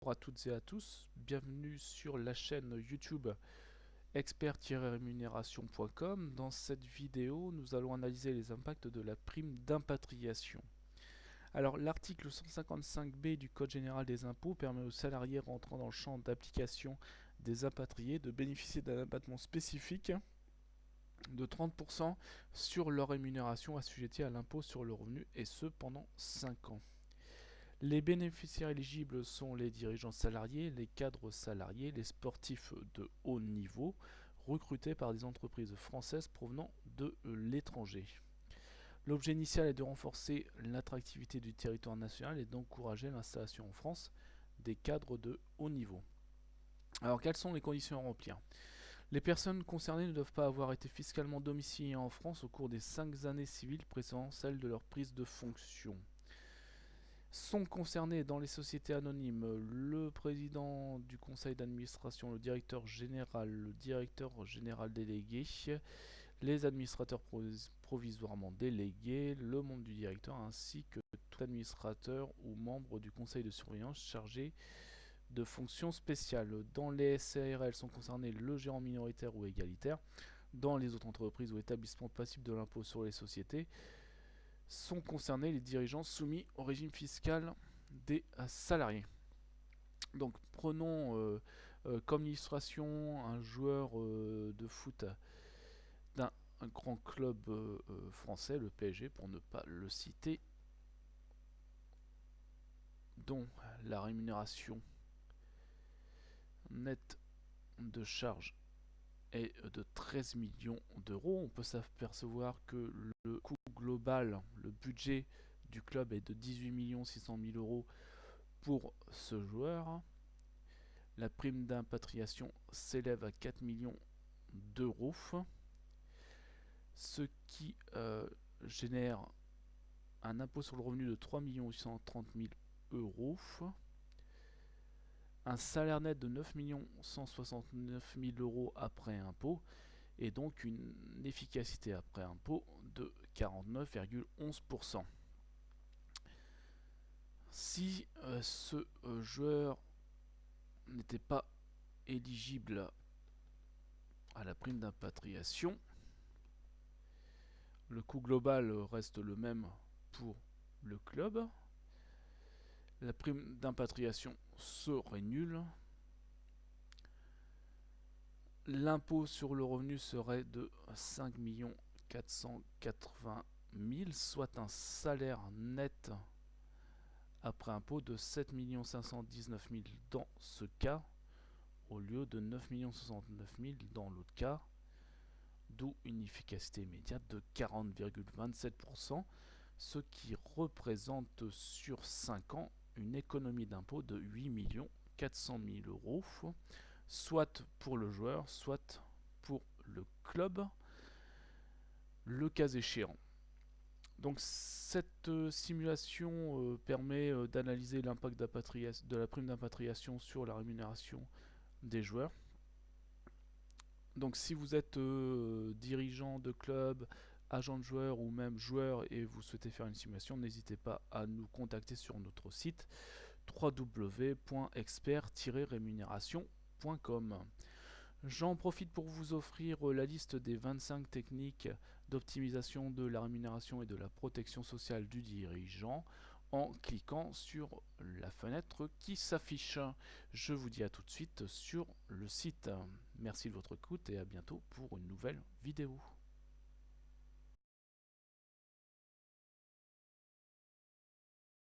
Bonjour à toutes et à tous, bienvenue sur la chaîne YouTube expert-rémunération.com. Dans cette vidéo, nous allons analyser les impacts de la prime d'impatriation. Alors, l'article 155B du Code général des impôts permet aux salariés rentrant dans le champ d'application des impatriés de bénéficier d'un abattement spécifique de 30% sur leur rémunération assujettie à l'impôt sur le revenu, et ce pendant 5 ans. Les bénéficiaires éligibles sont les dirigeants salariés, les cadres salariés, les sportifs de haut niveau, recrutés par des entreprises françaises provenant de l'étranger. L'objet initial est de renforcer l'attractivité du territoire national et d'encourager l'installation en France des cadres de haut niveau. Alors, quelles sont les conditions à remplir ? Les personnes concernées ne doivent pas avoir été fiscalement domiciliées en France au cours des 5 années civiles précédant celle de leur prise de fonction. Sont concernés dans les sociétés anonymes le président du conseil d'administration, le directeur général délégué, les administrateurs provisoirement délégués, le membre du directeur ainsi que tout administrateur ou membre du conseil de surveillance chargé de fonctions spéciales. Dans les SARL sont concernés le gérant minoritaire ou égalitaire. Dans les autres entreprises ou établissements passibles de l'impôt sur les sociétés, sont concernés les dirigeants soumis au régime fiscal des salariés. Donc prenons comme illustration un joueur de foot d'un grand club français, le PSG pour ne pas le citer, dont la rémunération nette de charges est de 13 millions d'euros. On peut s'apercevoir que le coût global, le budget du club est de 18 600 000 euros pour ce joueur. La prime d'impatriation s'élève à 4 millions d'euros, ce qui génère un impôt sur le revenu de 3 830 000 euros, un salaire net de 9 169 000 euros après impôt, et donc une efficacité après impôt de 49,11%. Si ce joueur n'était pas éligible à la prime d'impatriation, le coût global reste le même pour le club. La prime d'impatriation serait nulle. L'impôt sur le revenu serait de 5 480 000, soit un salaire net après impôt de 7 519 000 dans ce cas, au lieu de 9 069 000 dans l'autre cas, d'où une efficacité immédiate de 40,27%, ce qui représente sur 5 ans une économie d'impôt de 8 400 000 euros, soit pour le joueur, soit pour le club, le cas échéant. Donc cette simulation permet d'analyser l'impact de la prime d'impatriation sur la rémunération des joueurs. Donc si vous êtes dirigeant de club, agent de joueur ou même joueur et vous souhaitez faire une simulation, n'hésitez pas à nous contacter sur notre site www.expert-rémunération.com. J'en profite pour vous offrir la liste des 25 techniques d'optimisation de la rémunération et de la protection sociale du dirigeant en cliquant sur la fenêtre qui s'affiche. Je vous dis à tout de suite sur le site. Merci de votre écoute et à bientôt pour une nouvelle vidéo.